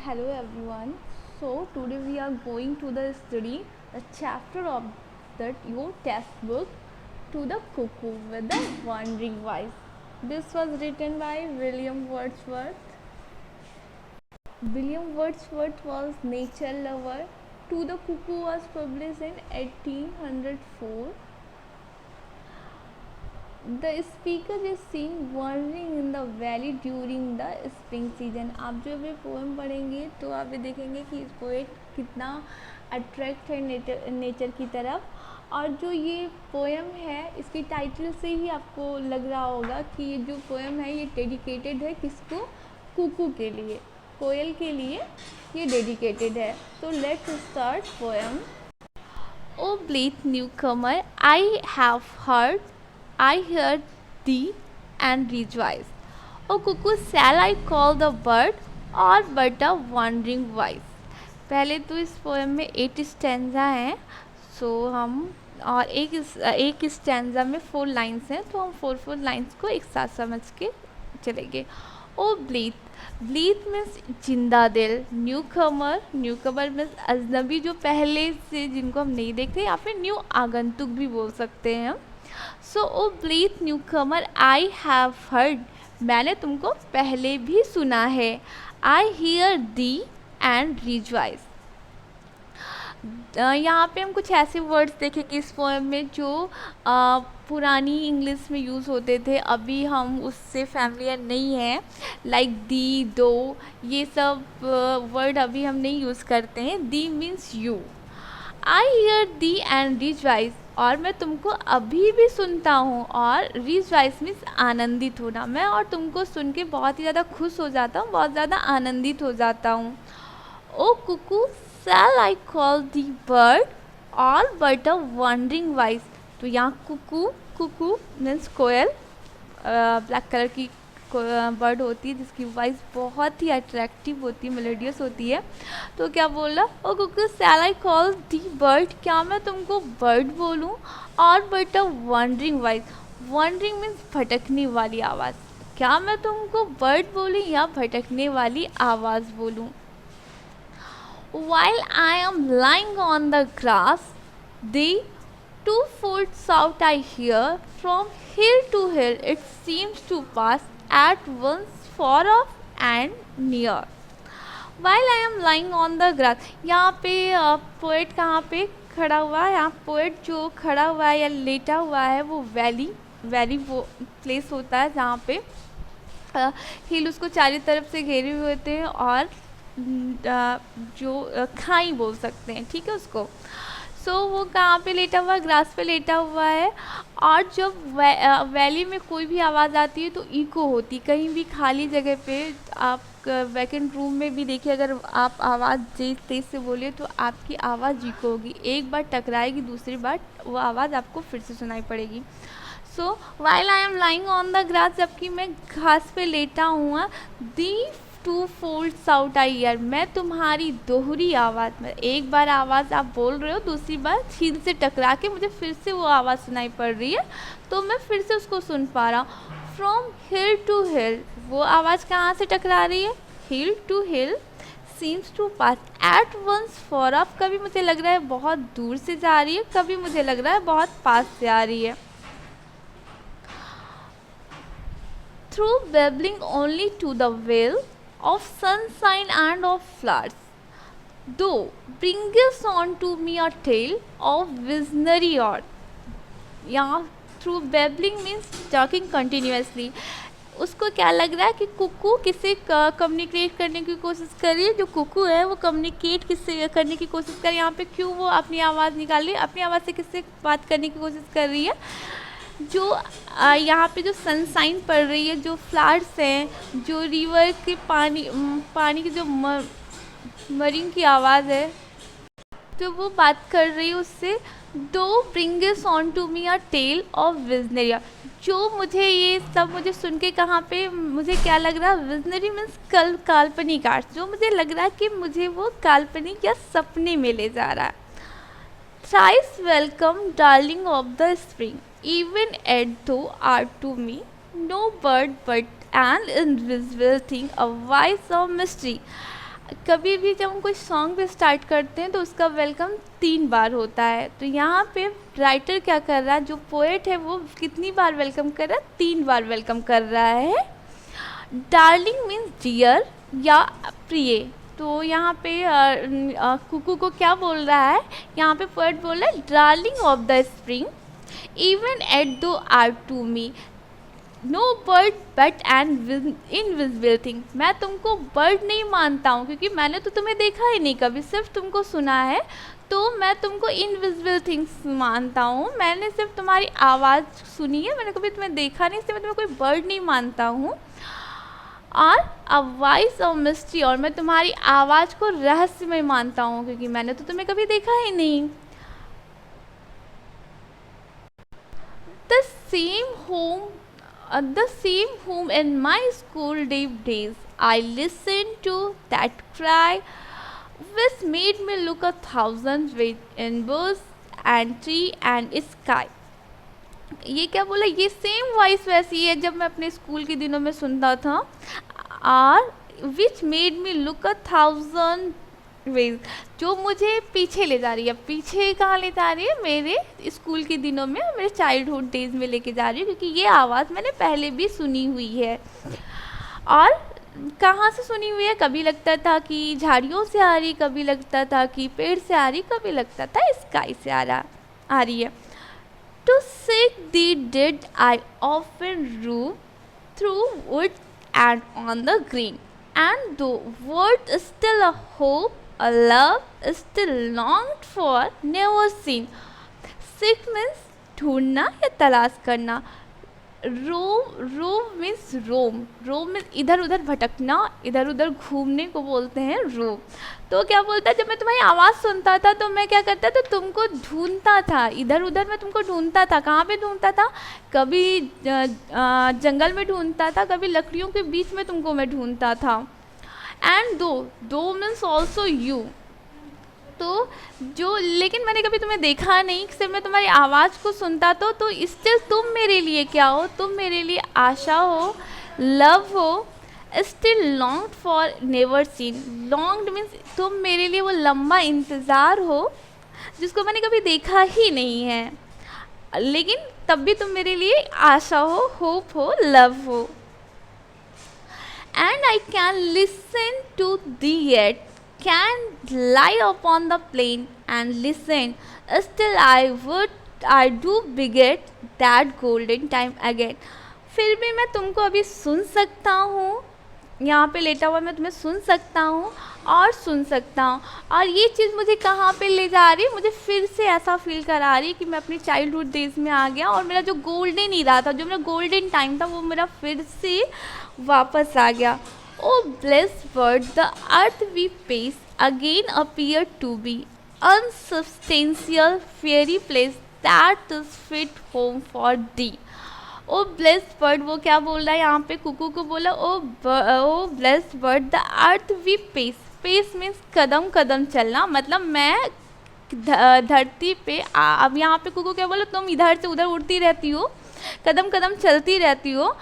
Hello everyone. So today we are going to the study the chapter of your textbook to the cuckoo with the wandering voice. This was written by William Wordsworth. William Wordsworth was nature lover. To the Cuckoo was published in 1804. The speaker is seen wandering in the valley during the spring season. आप जब ये poem पढ़ेंगे तो आप ये देखेंगे कि इस पोएट कितना अट्रैक्ट है नेचर की तरफ। और जो ये पोएम है इसकी टाइटल से ही आपको लग रहा होगा कि ये जो पोएम है ये डेडिकेटेड है किसको, कुकू के लिए, कोयल के लिए ये डेडिकेटेड है। तो let's start poem. O blithe new comer I have heard I hear thee and rejoice. O cuckoo, shall I call the bird or but a wandering voice? पहले तो इस पोएम में 8 स्टैंजा हैं, सो हम और एक स्टैंजा में 4 लाइन्स हैं, तो हम 4 लाइन्स को एक साथ समझ के चलेंगे। ओ ब्लीथ मीन्स जिंदा दिल, न्यू कमर मीन्स अजनबी जो पहले से जिनको हम नहीं देखते, या फिर न्यू आगंतुक भी बोल सकते हैं हम। So O blithe new comer I have heard, मैंने तुमको पहले भी सुना है। I hear thee and rejoice. यहाँ पे हम कुछ ऐसे वर्ड्स देखेंगे इस पोएम में जो पुरानी इंग्लिश में यूज़ होते थे, अभी हम उससे फैमिलियर नहीं हैं, लाइक दी, दो, ये सब वर्ड अभी हम नहीं यूज़ करते हैं। Thee means you. I hear thee and rejoice, और मैं तुमको अभी भी सुनता हूँ, और रिजॉइस मीन्स आनंदित होना, मैं और तुमको सुन के बहुत ही ज़्यादा खुश हो जाता हूँ, बहुत ज़्यादा आनंदित हो जाता हूँ। ओ कुकू, शैल आई कॉल दी बर्ड और बट अ वंडरिंग वॉइस। तो यहाँ कुकू मीन्स कोयल, ब्लैक कलर की बर्ड होती है जिसकी वॉइस बहुत ही अट्रैक्टिव होती है, मेलोडियस होती है। तो क्या बोला, ओ कुकू शैल आई कॉल दी बर्ड, क्या मैं तुमको बर्ड बोलूँ, और but a wondering voice, wondering means भटकने वाली आवाज़, क्या मैं तुमको बर्ड बोलूँ या भटकने वाली आवाज़ बोलूँ। While I am lying on the grass, the twofold shout I hear from hill to hill, it seems to pass at once far off and near. While I am lying on the grass, यहाँ पे poet कहाँ पे खड़ा हुआ है, यहाँ poet जो खड़ा हुआ है या लेटा हुआ है वो वैली वो प्लेस होता है जहाँ पे हिल उसको चारों तरफ से घेरे हुए होते हैं, और जो खाई बोल सकते हैं, ठीक है उसको। सो वो कहाँ पे लेटा हुआ है, ग्रास पे लेटा हुआ है, और जब वैली में कोई भी आवाज़ आती है तो इको होती, कहीं भी खाली जगह पे आप वैकेंट रूम में भी देखिए, अगर आप आवाज़ तेज से बोलिए तो आपकी आवाज़ इको होगी, एक बार टकराएगी, दूसरी बार वो आवाज़ आपको फिर से सुनाई पड़ेगी। So while I am lying on the grass, जबकि मैं घास पे लेटा हुआ, thy two fold shout I hear, मैं तुम्हारी दोहरी आवाज़ में, एक बार आवाज़ आप बोल रहे हो, दूसरी बार छीन से टकरा के मुझे फिर से वो आवाज़ सुनाई पड़ रही है, तो मैं फिर से उसको सुन पा रहा हूँ। फ्रॉम हिल टू हिल, वो आवाज़ कहाँ से टकरा रही है, hill to hill, seems to pass at once far off, कभी मुझे लग रहा है बहुत दूर से जा रही है, कभी मुझे लग रहा है बहुत पास से आ रही है। Through babbling only to the vale of sunshine and of flowers, though bringest on to me a tale of visionary art. यहाँ through babbling means talking continuously, उसको क्या लग रहा है कि कुकू किससे कम्युनिकेट करने की कोशिश कर रही है, जो कुकू है वो कम्युनिकेट किससे करने की कोशिश कर रही है, यहाँ पे क्यों वो अपनी आवाज़ निकाल रही है, अपनी आवाज़ से किससे बात करने की कोशिश कर रही है। जो यहाँ पे जो सनशाइन पड़ रही है, जो फ्लावर्स हैं, जो रिवर के पानी की जो मरीन की आवाज़ है, तो वो बात कर रही है उससे। Thou brings on to me a tale of visionary, जो मुझे ये सब मुझे सुन के कहाँ पे मुझे क्या लग रहा है, विजनरी मीन्स काल्पनिक आर्ट, जो मुझे लग रहा है कि मुझे वो काल्पनिक या सपने में ले जा रहा है। Thrice welcome darling of the spring, even as thou art to me no bird but an invisible thing, a voice of mystery, कभी भी जब हम कोई सॉन्ग भी स्टार्ट करते हैं तो उसका वेलकम 3 बार होता है। तो यहाँ पे राइटर क्या कर रहा है, जो पोएट है वो कितनी बार वेलकम कर रहा है, 3 बार वेलकम कर रहा है। डार्लिंग मीन्स डियर या प्रिय। तो यहाँ पे कुकू को क्या बोल रहा है, यहाँ पे पोएट बोल रहा है darling of the spring even yet thou art to me no bird but an invisible thing. मैं तुमको बर्ड नहीं मानता हूँ क्योंकि मैंने तो तुम्हें देखा ही नहीं कभी, सिर्फ तुमको सुना है। तो मैं तुमको इनविजिबल थिंग्स मानता हूँ, मैंने सिर्फ तुम्हारी आवाज़ सुनी है, मैंने कभी तुम्हें देखा नहीं, इसलिए मैं तुम्हें कोई बर्ड नहीं मानता हूँ। और अ वॉइस ऑफ मिस्ट्री, और मैं तुम्हारी आवाज़ को रहस्यमय मानता हूँ क्योंकि मैंने तो तुम्हें कभी देखा ही नहीं। The same home the same home in my school days. I listened to that cry, which made me look 1,000 ways in birds and tree and sky. ये क्या बोला, ये सेम वॉइस वैसी है जब मैं अपने स्कूल के दिनों में सुनता था। और which made me look 1,000 ways, जो मुझे पीछे ले जा रही है। पीछे कहाँ ले जा रही है, मेरे स्कूल के दिनों में, मेरे चाइल्डहुड डेज में लेके जा रही है, क्योंकि ये आवाज़ मैंने पहले भी सुनी हुई है। और कहाँ से सुनी हुई है, कभी लगता था कि झाड़ियों से आ रही, कभी लगता था कि पेड़ से आ रही, कभी लगता था स्काई से आ रही है। To seek thee did I often roam through wood and on the green, and though word still a hope, a love still longed for, never seen. Seek means ढूंढना या तलाश करना। रोम मीन्स रोम मीन्स इधर उधर भटकना, इधर उधर घूमने को बोलते हैं रोम। तो क्या बोलता है, जब मैं तुम्हारी आवाज़ सुनता था तो मैं क्या करता था, तुमको ढूंढता था, इधर उधर मैं तुमको ढूंढता था। कहाँ पे ढूंढता था, कभी जंगल में ढूंढता था, कभी लकड़ियों के बीच में तुमको मैं ढूंढता था। एंड दो मीन्स ऑल्सो यू, तो जो, लेकिन मैंने कभी तुम्हें देखा नहीं, सिर्फ मैं तुम्हारी आवाज़ को सुनता तो स्टिल तुम मेरे लिए क्या हो, तुम मेरे लिए आशा हो, लव हो, still longed for never seen. Longed means तुम मेरे लिए वो लंबा इंतज़ार हो जिसको मैंने कभी देखा ही नहीं है, लेकिन तब भी तुम मेरे लिए आशा हो, होप हो, लव हो। And I can listen to thee yet, can lie upon the plain and listen, still I do beget that golden time again. फिर भी मैं तुमको अभी सुन सकता हूँ, यहाँ पे लेटा हुआ मैं तुम्हें सुन सकता हूँ और सुन सकता हूँ। और ये चीज़ मुझे कहाँ पे ले जा रही है, मुझे फिर से ऐसा फील करा रही है कि मैं अपनी चाइल्डहुड डेज में आ गया और मेरा जो गोल्डन ईरा था, जो मेरा गोल्डन टाइम था, वो मेरा फिर से वापस आ गया। Oh blessed word, the earth we pace again appeared to be unsubstantial fairy place that is fit home for thee. Oh blessed bird, वो क्या बोल रहा है यहाँ पे, कुकू को बोला oh blessed bird, the earth we pace. Pace means कदम कदम चलना, मतलब मैं धरती पे, अब यहाँ पे कुकू क्या बोला, तुम इधर से उधर उड़ती रहती हो, कदम कदम चलती रहती हो।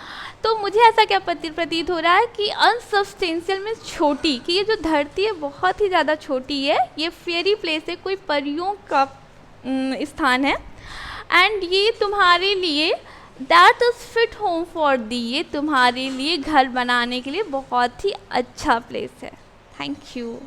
तो मुझे ऐसा क्या प्रतीत हो रहा है कि अनसब्सटेंशियल में छोटी, कि ये जो धरती है बहुत ही ज़्यादा छोटी है, ये फेरी प्लेस है, कोई परियों का स्थान है। एंड ये तुम्हारे लिए that is fit home for the, ये तुम्हारे लिए घर बनाने के लिए बहुत ही अच्छा प्लेस है। Thank you.